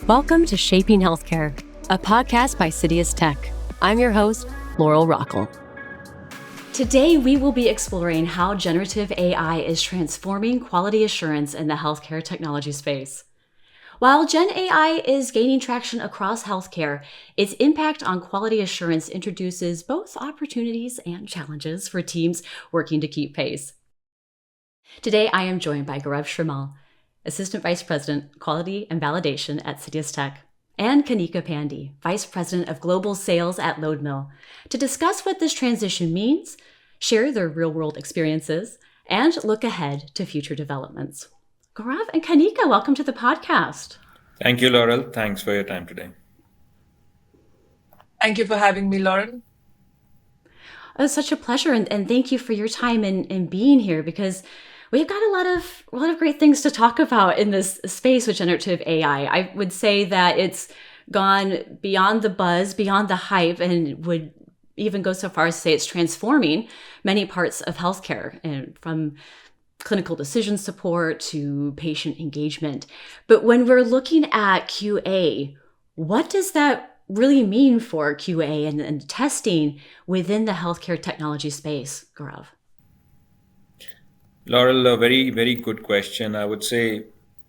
Welcome to Shaping Healthcare, a podcast by CitiusTech. I'm your host, Laurel Rockel. Today, we will be exploring how generative AI is transforming quality assurance in the healthcare technology space. While Gen AI is gaining traction across healthcare, its impact on quality assurance introduces both opportunities and challenges for teams working to keep pace. Today, I am joined by Gaurav Shrimal, Assistant Vice President, Quality and Validation at CitiusTech, and Kanika Pandey, Vice President of Global Sales at Loadmill, to discuss what this transition means, share their real-world experiences, and look ahead to future developments. Gaurav and Kanika, welcome to the podcast. Thank you, Laurel. Thanks for your time today. Thank you for having me, Lauren. It's such a pleasure, and thank you for your time in being here, because we've got a lot of great things to talk about in this space with generative AI. I would say that it's gone beyond the buzz, beyond the hype, and would even go so far as to say it's transforming many parts of healthcare, and from clinical decision support to patient engagement. But when we're looking at QA, what does that really mean for QA and testing within the healthcare technology space, Gaurav? Laurel, a very, very good question. I would say,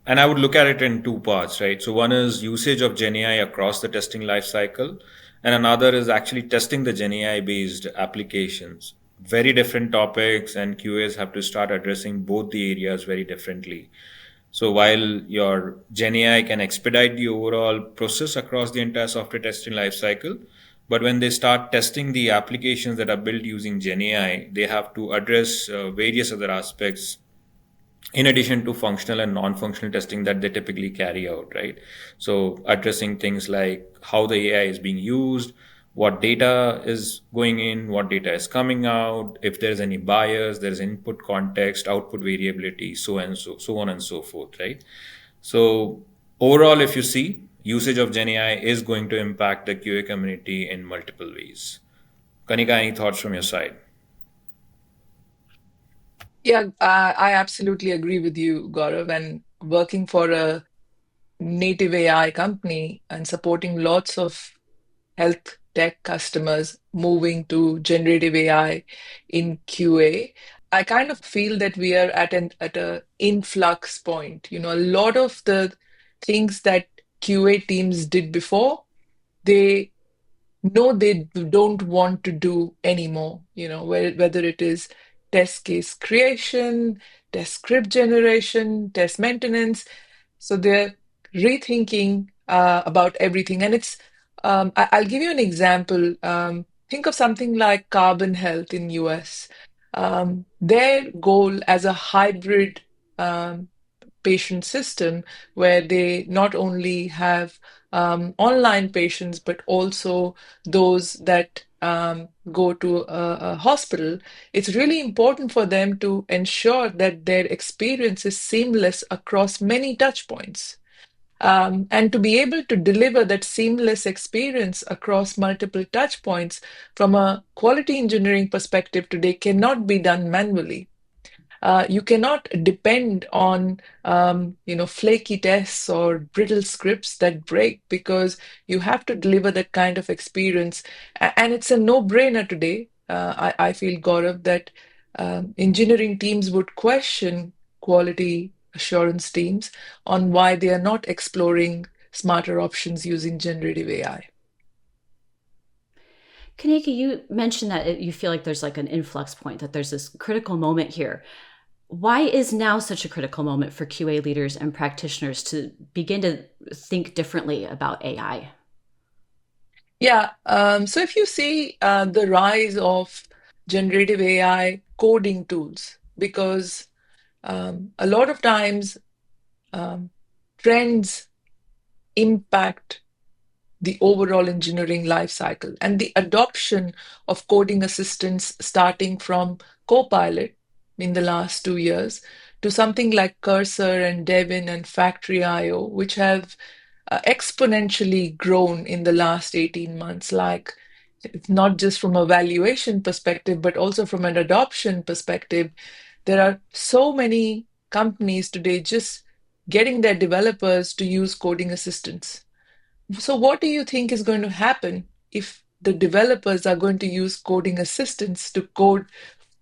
and I would look at it in two parts, right? So one is usage of Gen AI across the testing lifecycle, and another is actually testing the Gen AI based applications. Very different topics, and QAs have to start addressing both the areas very differently. So while your Gen AI can expedite the overall process across the entire software testing lifecycle, but when they start testing the applications that are built using Gen AI, they have to address various other aspects in addition to functional and non-functional testing that they typically carry out, right? So addressing things like how the AI is being used, what data is going in, what data is coming out, if there's any bias, there's input context, output variability, so on and so forth, right? So overall, if you see, usage of Gen AI is going to impact the QA community in multiple ways. Kanika, any thoughts from your side? Yeah, I absolutely agree with you, Gaurav. And working for a native AI company and supporting lots of health tech customers moving to generative AI in QA, I kind of feel that we are at a influx point. You know, a lot of the things that QA teams did before, they know they don't want to do anymore, you know, whether it is test case creation, test script generation, test maintenance. So they're rethinking about everything. And I'll give you an example. Think of something like Carbon Health in US. Their goal as a hybrid patient system where they not only have online patients, but also those that go to a hospital, it's really important for them to ensure that their experience is seamless across many touch points. And to be able to deliver that seamless experience across multiple touch points from a quality engineering perspective today cannot be done manually. You cannot depend on flaky tests or brittle scripts that break, because you have to deliver that kind of experience. And it's a no-brainer today. I feel, Gaurav, that engineering teams would question quality assurance teams on why they are not exploring smarter options using generative AI. Kanika, you mentioned that you feel like there's like an influx point, that there's this critical moment here. Why is now such a critical moment for QA leaders and practitioners to begin to think differently about AI? Yeah, so if you see the rise of generative AI coding tools, because a lot of times trends impact the overall engineering life cycle, and the adoption of coding assistants starting from Copilot in the last 2 years to something like Cursor and Devin and Factory.io, which have exponentially grown in the last 18 months, like not just from a valuation perspective, but also from an adoption perspective. There are so many companies today just getting their developers to use coding assistants. So what do you think is going to happen if the developers are going to use coding assistants to code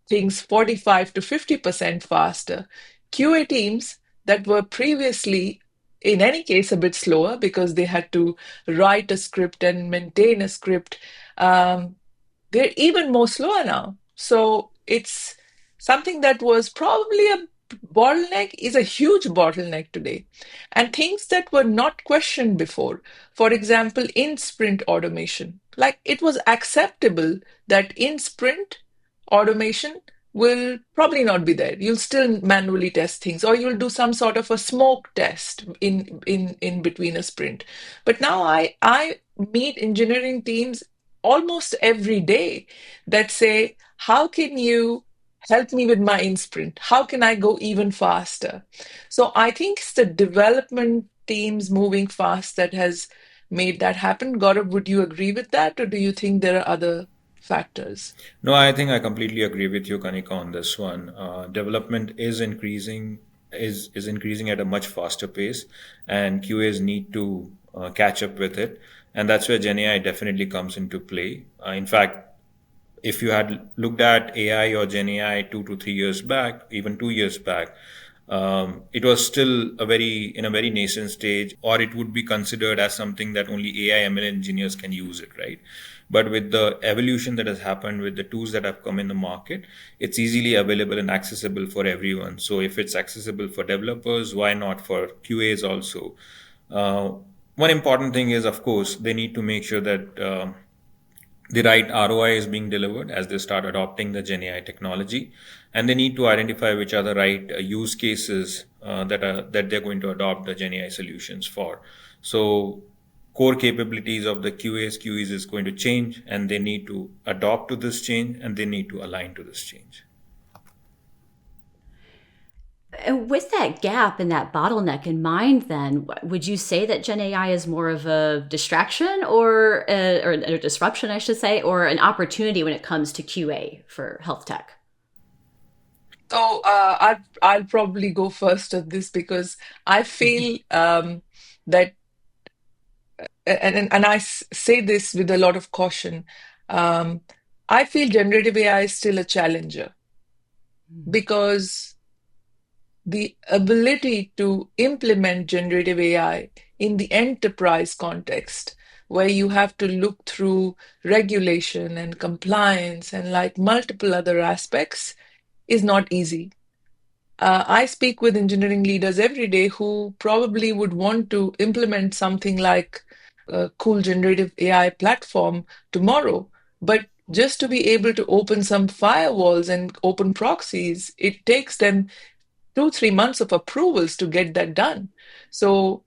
things 45 to 50% faster? QA teams that were previously, in any case, a bit slower because they had to write a script and maintain a script, they're even more slower now. So it's something that was probably a bottleneck is a huge bottleneck today. And things that were not questioned before, for example, in sprint automation, like it was acceptable that in sprint automation will probably not be there. You'll still manually test things, or you'll do some sort of a smoke test in between a sprint. But now I meet engineering teams almost every day that say, how can you help me with my in sprint? How can I go even faster? So I think it's the development teams moving fast that has made that happen. Gaurav, would you agree with that, or do you think there are other factors? No, I think I completely agree with you, Kanika, on this one. Development is increasing at a much faster pace, and QAs need to catch up with it, and that's where Gen AI definitely comes into play. In fact, if you had looked at AI or Gen AI 2 to 3 years back, even 2 years back, it was still in a very nascent stage, or it would be considered as something that only AI ML engineers can use it, right? But with the evolution that has happened, with the tools that have come in the market, it's easily available and accessible for everyone. So if it's accessible for developers, why not for QAs also? One important thing is, of course, they need to make sure that the right ROI is being delivered as they start adopting the Gen AI technology, and they need to identify which are the right use cases that they're going to adopt the Gen AI solutions for. So core capabilities of the QAs is going to change, and they need to adopt to this change, and they need to align to this change. And with that gap and that bottleneck in mind, then would you say that Gen AI is more of a distraction or a disruption, I should say, or an opportunity when it comes to QA for health tech? So I'll probably go first at this because I feel that, and say this with a lot of caution. I feel generative AI is still a challenger because the ability to implement generative AI in the enterprise context, where you have to look through regulation and compliance and like multiple other aspects, is not easy. I speak with engineering leaders every day who probably would want to implement something like a cool generative AI platform tomorrow, but just to be able to open some firewalls and open proxies, it takes them 2 3 months of approvals to get that done. So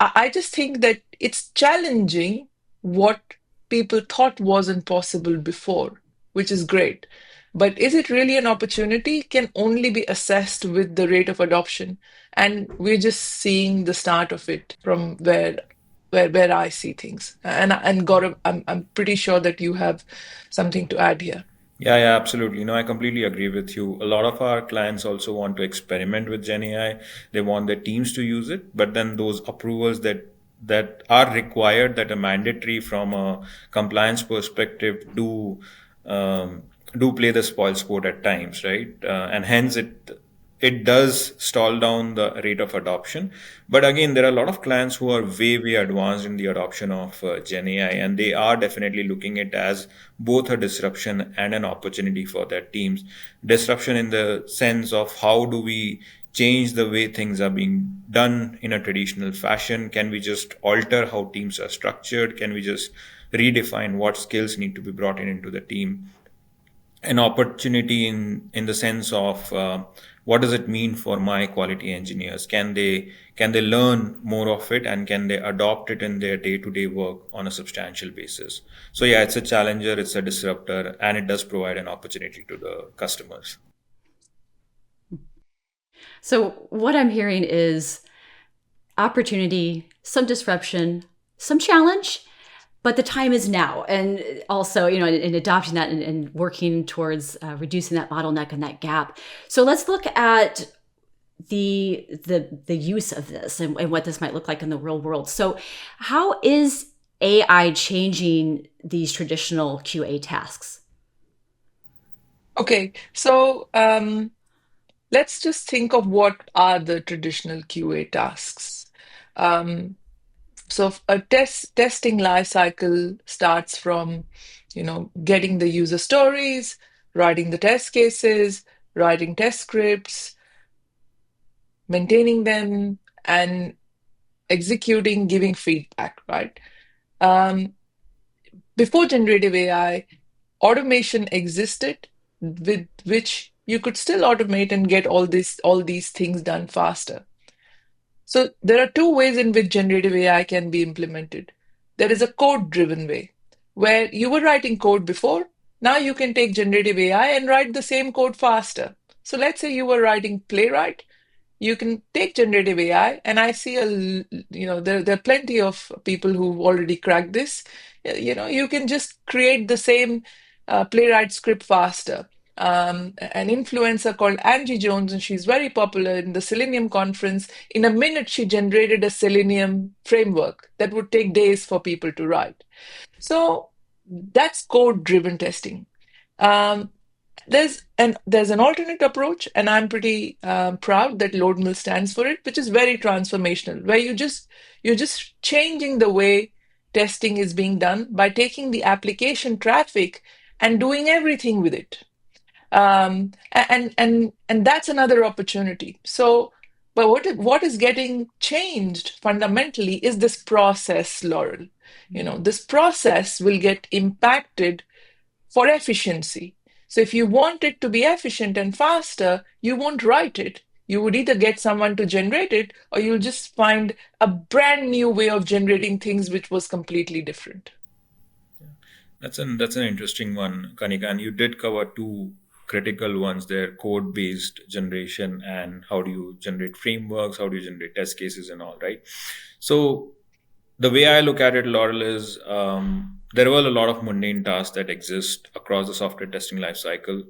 I just think that it's challenging what people thought wasn't possible before, which is great. But is it really an opportunity? Can only be assessed with the rate of adoption. And we're just seeing the start of it from where I see things. And Gaurav, I'm pretty sure that you have something to add here. Yeah, absolutely. No, I completely agree with you. A lot of our clients also want to experiment with Gen AI. They want their teams to use it, but then those approvals that are required, that are mandatory from a compliance perspective, do play the spoil sport at times, right? And hence it does stall down the rate of adoption. But again, there are a lot of clients who are way advanced in the adoption of Gen AI, and they are definitely looking at it as both a disruption and an opportunity for their teams. Disruption in the sense of how do we change the way things are being done in a traditional fashion? Can we just alter how teams are structured? Can we just redefine what skills need to be brought into the team? An opportunity in the sense of what does it mean for my quality engineers? Can they learn more of it, and can they adopt it in their day-to-day work on a substantial basis? So yeah, it's a challenger, it's a disruptor, and it does provide an opportunity to the customers. So what I'm hearing is opportunity, some disruption, some challenge, but the time is now. And also, in adopting that and working towards reducing that bottleneck and that gap. So let's look at the use of this and what this might look like in the real world. So how is AI changing these traditional QA tasks? Okay, so let's just think of what are the traditional QA tasks. Um, so a testing life cycle starts from, getting the user stories, writing the test cases, writing test scripts, maintaining them, and executing, giving feedback, right? Um, Before generative AI, automation existed with which you could still automate and get all these things done faster. So there are two ways in which generative AI can be implemented. There is a code-driven way, where you were writing code before. Now you can take generative AI and write the same code faster. So let's say you were writing Playwright. You can take generative AI, and I see there are plenty of people who've already cracked this. You can just create the same Playwright script faster. An influencer called Angie Jones, and she's very popular in the Selenium conference. In a minute, she generated a Selenium framework that would take days for people to write. So that's code-driven testing. Um, there's an alternate approach, and I'm pretty proud that Loadmill stands for it, which is very transformational, where you're just changing the way testing is being done by taking the application traffic and doing everything with it. And that's another opportunity. So, but what is getting changed fundamentally is this process, Laurel. This process will get impacted for efficiency. So if you want it to be efficient and faster, you won't write it. You would either get someone to generate it, or you'll just find a brand new way of generating things which was completely different. That's an interesting one, Kanika. And you did cover two critical ones there: code-based generation and how do you generate frameworks, how do you generate test cases and all, right? So the way I look at it, Laurel, is there were a lot of mundane tasks that exist across the software testing lifecycle.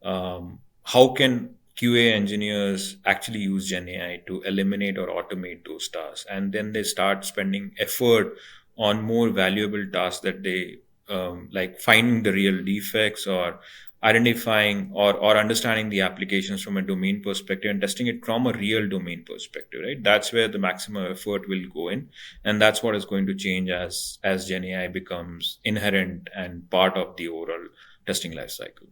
How can QA engineers actually use Gen AI to eliminate or automate those tasks? And then they start spending effort on more valuable tasks that they like finding the real defects or identifying or understanding the applications from a domain perspective and testing it from a real domain perspective, right? That's where the maximum effort will go in, and that's what is going to change as Gen AI becomes inherent and part of the overall testing lifecycle.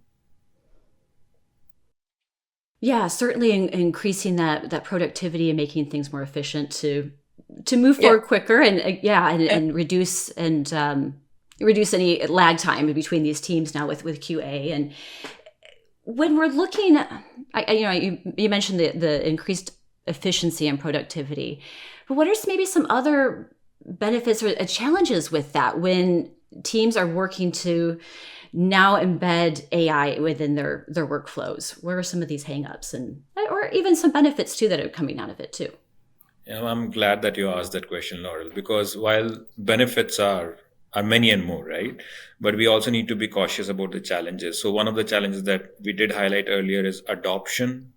Yeah, certainly increasing that productivity and making things more efficient to move Yeah. forward quicker and And and reduce any lag time between these teams now with QA. And when we're looking, you mentioned the increased efficiency and productivity, but what are maybe some other benefits or challenges with that when teams are working to now embed AI within their workflows? Where are some of these hangups and or even some benefits too that are coming out of it too? I'm glad that you asked that question, Laurel, because while benefits are many and more, right? But we also need to be cautious about the challenges. So one of the challenges that we did highlight earlier is adoption.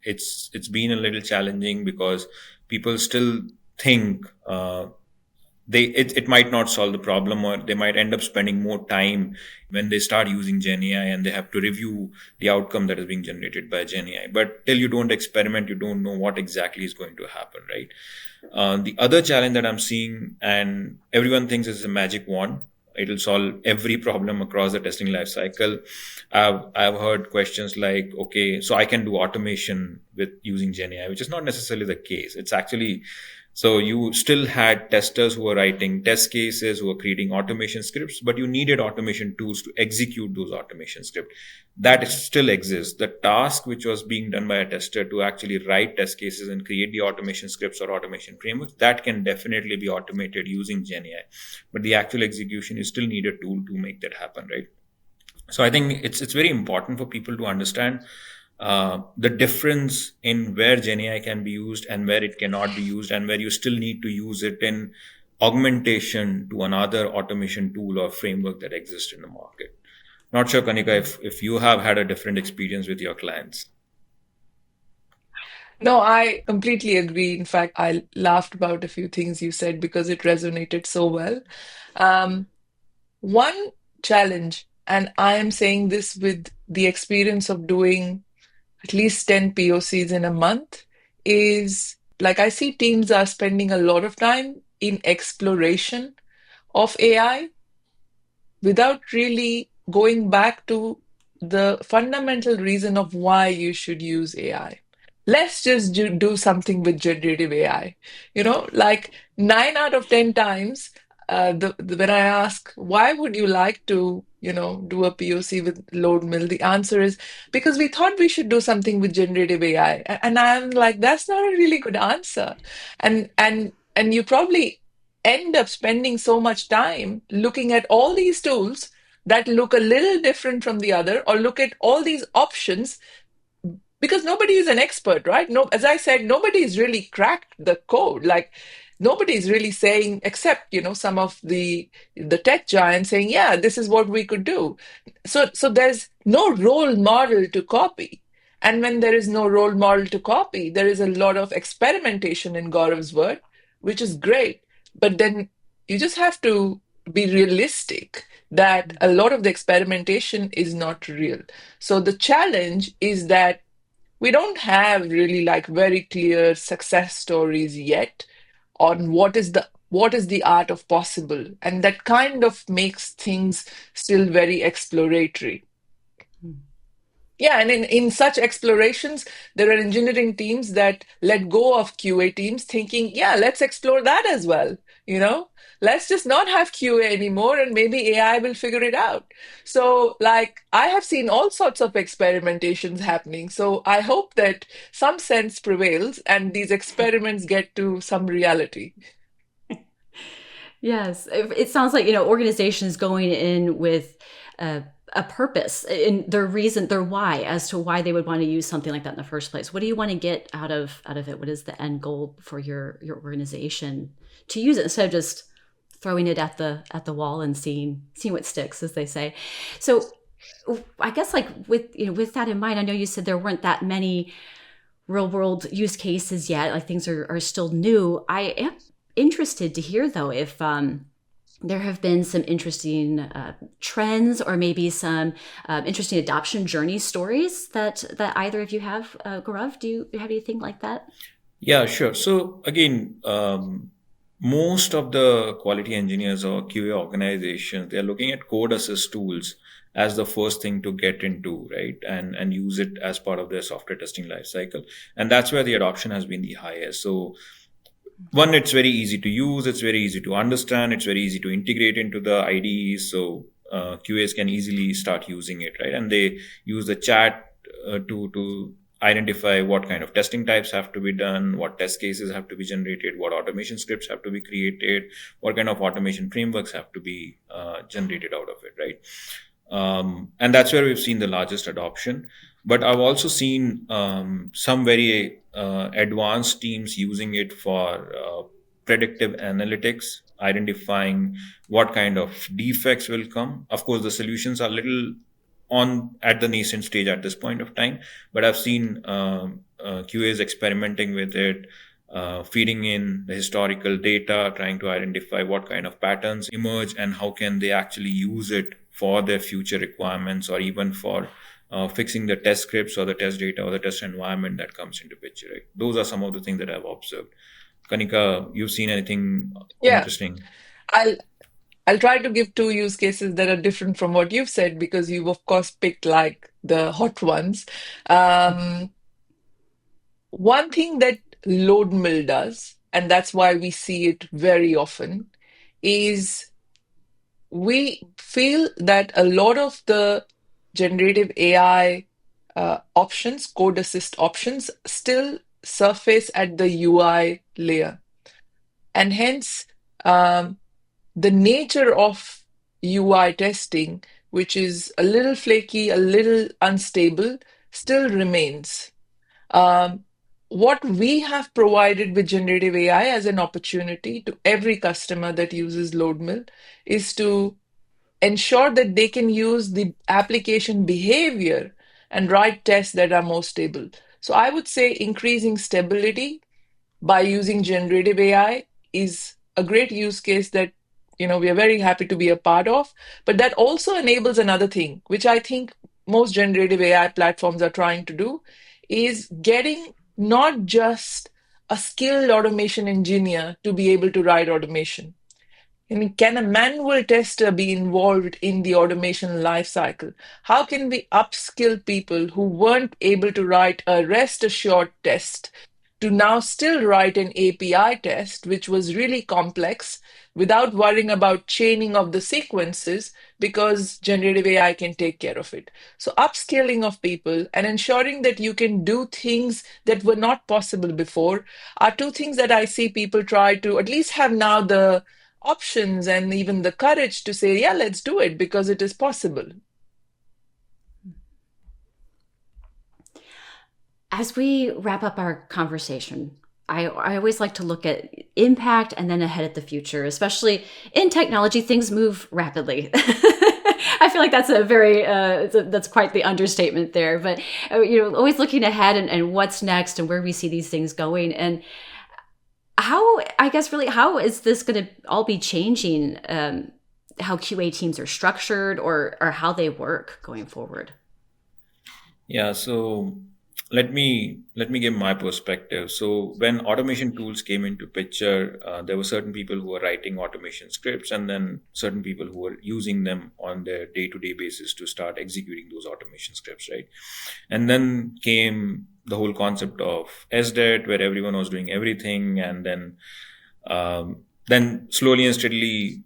It's been a little challenging because people still think it might not solve the problem, or they might end up spending more time when they start using Gen AI and they have to review the outcome that is being generated by Gen AI. But till you don't experiment, you don't know what exactly is going to happen, right? The other challenge that I'm seeing, and everyone thinks it's a magic wand, it'll solve every problem across the testing life cycle. I've heard questions like, okay, so I can do automation with using Gen AI, which is not necessarily the case. It's actually, so you still had testers who were writing test cases, who were creating automation scripts, but you needed automation tools to execute those automation scripts. That still exists. The task which was being done by a tester to actually write test cases and create the automation scripts or automation frameworks, that can definitely be automated using Gen AI. But the actual execution, you still need a tool to make that happen, right? So I think it's very important for people to understand the difference in where Gen AI can be used and where it cannot be used, and where you still need to use it in augmentation to another automation tool or framework that exists in the market. Not sure, Kanika, if you have had a different experience with your clients. No, I completely agree. In fact, I laughed about a few things you said because it resonated so well. Um, One challenge, and I am saying this with the experience of doing at least 10 POCs in a month, is like I see teams are spending a lot of time in exploration of AI without really going back to the fundamental reason of why you should use AI. Let's just do something with generative AI. Like 9 out of 10 times, when I ask, why would you like to, do a POC with Loadmill, the answer is because we thought we should do something with generative AI. And I'm like, that's not a really good answer. And you probably end up spending so much time looking at all these tools that look a little different from the other, or look at all these options because nobody is an expert, right? No, as I said, nobody's really cracked the code. Like nobody's really saying, except some of the tech giants saying, yeah, this is what we could do. So there's no role model to copy. And when there is no role model to copy, there is a lot of experimentation, in Gaurav's word, which is great. But then you just have to be realistic that a lot of the experimentation is not real. So the challenge is that we don't have really like very clear success stories yet on what is the art of possible, and that kind of makes things still very exploratory. Yeah, and in such explorations, there are engineering teams that let go of QA teams thinking, yeah, let's explore that as well. You know, let's just not have QA anymore and maybe AI will figure it out. So, like, I have seen all sorts of experimentations happening. So, I hope that some sense prevails and these experiments get to some reality. Yes, it sounds like organizations going in with a purpose and their reason, their why, as to why they would want to use something like that in the first place. What do you want to get out of it? What is the end goal for your organization to use it, instead of just throwing it at the wall and seeing what sticks, as they say. So I guess, like, with that in mind, I know you said there weren't that many real world use cases yet. Like, things are still new. I am interested to hear, though, if there have been some interesting trends, or maybe some interesting adoption journey stories that either of you have. Gaurav, do you have anything like that? Yeah, sure. So again, most of the quality engineers or QA organizations, they're looking at code assist tools as the first thing to get into, right? And use it as part of their software testing lifecycle. And that's where the adoption has been the highest. So one, it's very easy to use, it's very easy to understand, it's very easy to integrate into the IDEs. So QAs can easily start using it, right? And they use the chat to identify what kind of testing types have to be done, what test cases have to be generated, what automation scripts have to be created, what kind of automation frameworks have to be generated out of it, right? And that's where we've seen the largest adoption. But I've also seen some very advanced teams using it for predictive analytics, identifying what kind of defects will come. Of course, the solutions are little on at the nascent stage at this point of time, but I've seen QAs experimenting with it, feeding in the historical data, trying to identify what kind of patterns emerge and how can they actually use it for their future requirements, or even for fixing the test scripts or the test data or the test environment that comes into picture. Right? Those are some of the things that I've observed. Kanika, you've seen anything Yeah, interesting? I'll I'll try to give two use cases that are different from what you've said because you've of course picked like the hot ones. Um, One thing that Loadmill does, and that's why we see it very often, is we feel that a lot of the generative AI options, code assist options, still surface at the UI layer. And hence, um, the nature of UI testing, which is a little flaky, a little unstable, still remains. Um, what we have provided with generative AI as an opportunity to every customer that uses Loadmill is to ensure that they can use the application behavior and write tests that are more stable. So I would say increasing stability by using generative AI is a great use case that we are very happy to be a part of. But that also enables another thing, which I think most generative AI platforms are trying to do, is getting not just a skilled automation engineer to be able to write automation. And can a manual tester be involved in the automation lifecycle? How can we upskill people who weren't able to write a rest assured test to now still write an API test, which was really complex, without worrying about chaining of the sequences because generative AI can take care of it. So, upscaling of people and ensuring that you can do things that were not possible before are two things that I see people try to at least have now the options and even the courage to say, yeah, let's do it because it is possible. As we wrap up our conversation, I always like to look at impact and then ahead at the future, especially in technology. Things move rapidly. I feel like that's a very that's quite the understatement there. But always looking ahead and what's next and where we see these things going, and how how is this going to all be changing how QA teams are structured or how they work going forward? Yeah, so let me give my perspective. So when automation tools came into picture, there were certain people who were writing automation scripts, and then certain people who were using them on their day-to-day basis to start executing those automation scripts, right? And then came the whole concept of SDET, where everyone was doing everything, and then slowly and steadily,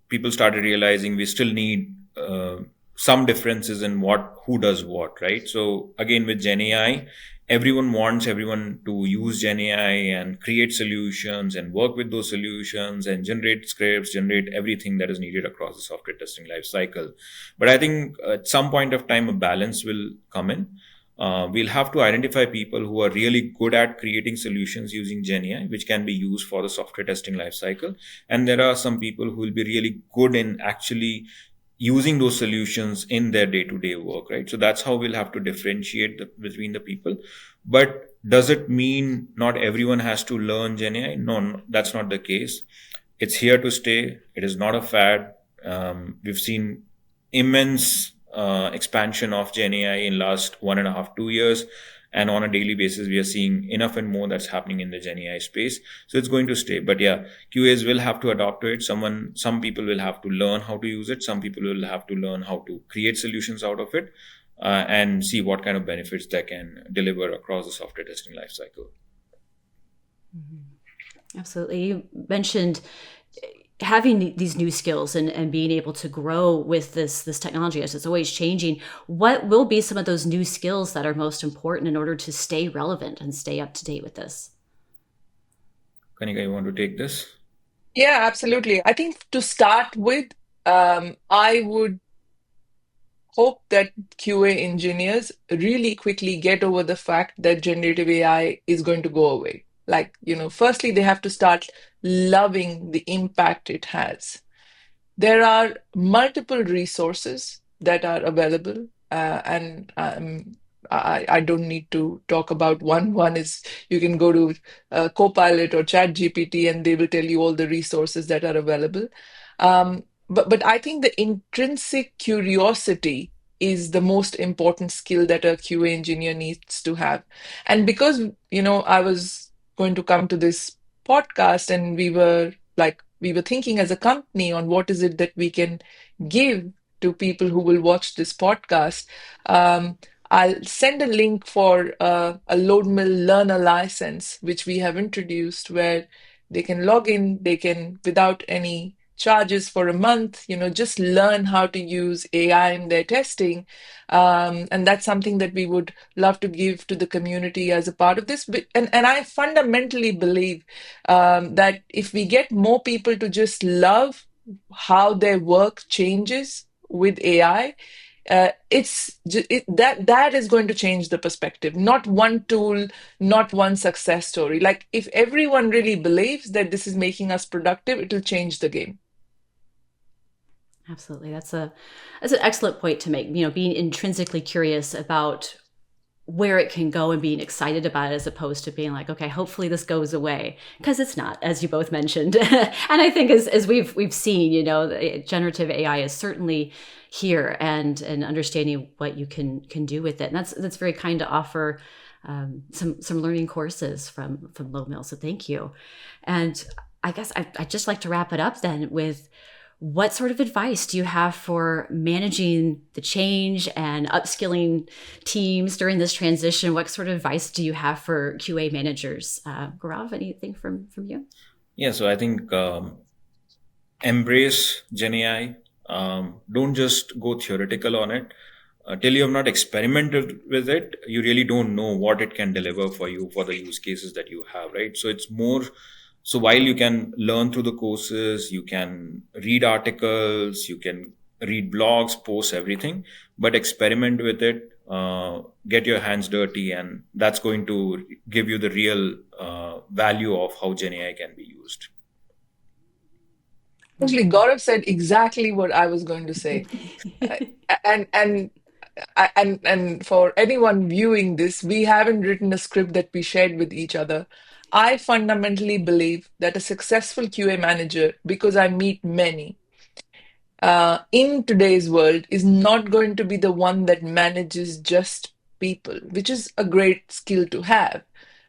people started realizing we still need some differences in who does what, right? So again, with Gen AI, everyone wants everyone to use Gen AI and create solutions and work with those solutions and generate scripts, generate everything that is needed across the software testing life cycle. But I think at some point of time, a balance will come in. We'll have to identify people who are really good at creating solutions using Gen AI, which can be used for the software testing lifecycle. And there are some people who will be really good in actually using those solutions in their day-to-day work, right? So that's how we'll have to differentiate between the people. But does it mean not everyone has to learn Gen AI? No, that's not the case. It's here to stay. It is not a fad. We've seen immense expansion of Gen AI in last 1.5, 2 years. And on a daily basis, we are seeing enough and more that's happening in the Gen AI space. So it's going to stay. But yeah, QAs will have to adopt to it. Some people will have to learn how to use it. Some people will have to learn how to create solutions out of it, and see what kind of benefits they can deliver across the software testing lifecycle. Mm-hmm. Absolutely. You mentioned having these new skills and being able to grow with this technology as it's always changing. What will be some of those new skills that are most important in order to stay relevant and stay up to date with this? Kanika, you want to take this? Yeah, absolutely. I think to start with, I would hope that QA engineers really quickly get over the fact that generative AI is going to go away. Firstly, they have to start loving the impact it has. There are multiple resources that are available, and I don't need to talk about one. One is you can go to Copilot or ChatGPT, and they will tell you all the resources that are available. But I think the intrinsic curiosity is the most important skill that a QA engineer needs to have. And because, I was going to come to this podcast and we were thinking as a company on what is it that we can give to people who will watch this podcast. I'll send a link for a Loadmill learner license, which we have introduced, where they can log in, they can, without any charges for a month, just learn how to use AI in their testing. And that's something that we would love to give to the community as a part of this. And I fundamentally believe that if we get more people to just love how their work changes with AI, that is going to change the perspective. Not one tool, not one success story. Like if everyone really believes that this is making us productive, it will change the game. Absolutely. That's an excellent point to make. Being intrinsically curious about where it can go and being excited about it as opposed to being like, okay, hopefully this goes away, because it's not, as you both mentioned. And I think as we've seen, generative AI is certainly here and understanding what you can do with it. And that's very kind to offer some learning courses from Loadmill. So thank you. And I guess I'd just like to wrap it up then with, what sort of advice do you have for managing the change and upskilling teams during this transition? What sort of advice do you have for QA managers? Gaurav, anything from you? Yeah, so I think embrace GenAI. Don't just go theoretical on it. Till you have not experimented with it, you really don't know what it can deliver for you for the use cases that you have, right? So it's more, so while you can learn through the courses, you can read articles, you can read blogs, posts, everything, but experiment with it, get your hands dirty, and that's going to give you the real value of how GenAI can be used. Actually, Gaurav said exactly what I was going to say. And for anyone viewing this, we haven't written a script that we shared with each other. I fundamentally believe that a successful QA manager, because I meet many in today's world, is not going to be the one that manages just people, which is a great skill to have,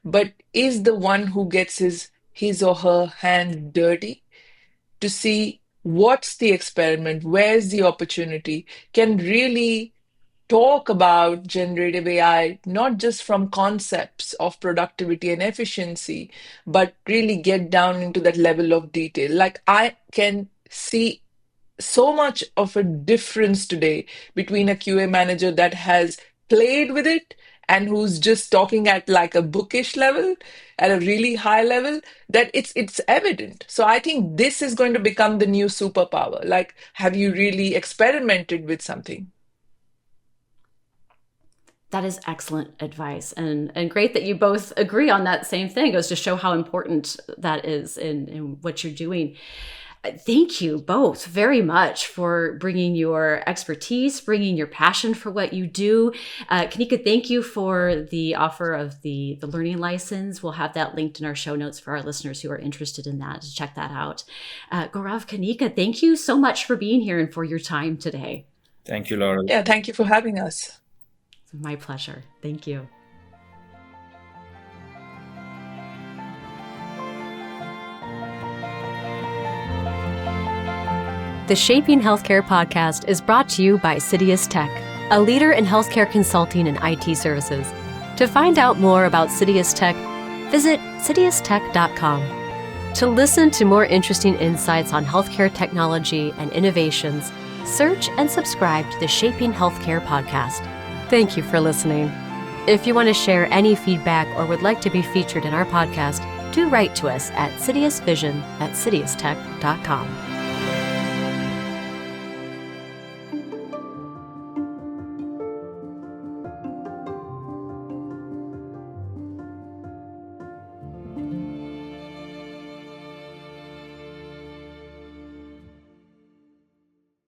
but is the one who gets his or her hand dirty to see what's the experiment, where's the opportunity, can really talk about generative AI, not just from concepts of productivity and efficiency, but really get down into that level of detail. Like, I can see so much of a difference today between a QA manager that has played with it and who's just talking at like a bookish level, at a really high level, that it's evident. So I think this is going to become the new superpower. Like, have you really experimented with something? That is excellent advice, and great that you both agree on that same thing. It goes to show how important that is in what you're doing. Thank you both very much for bringing your expertise, bringing your passion for what you do. Kanika, thank you for the offer of the learning license. We'll have that linked in our show notes for our listeners who are interested in that to check that out. Gaurav, Kanika, thank you so much for being here and for your time today. Thank you, Laura. Yeah, thank you for having us. My pleasure. Thank you. The Shaping Healthcare podcast is brought to you by CitiusTech, a leader in healthcare consulting and IT services. To find out more about CitiusTech, visit CitiusTech.com. To listen to more interesting insights on healthcare technology and innovations, search and subscribe to the Shaping Healthcare podcast. Thank you for listening. If you want to share any feedback or would like to be featured in our podcast, do write to us at citiusvision@citiustech.com.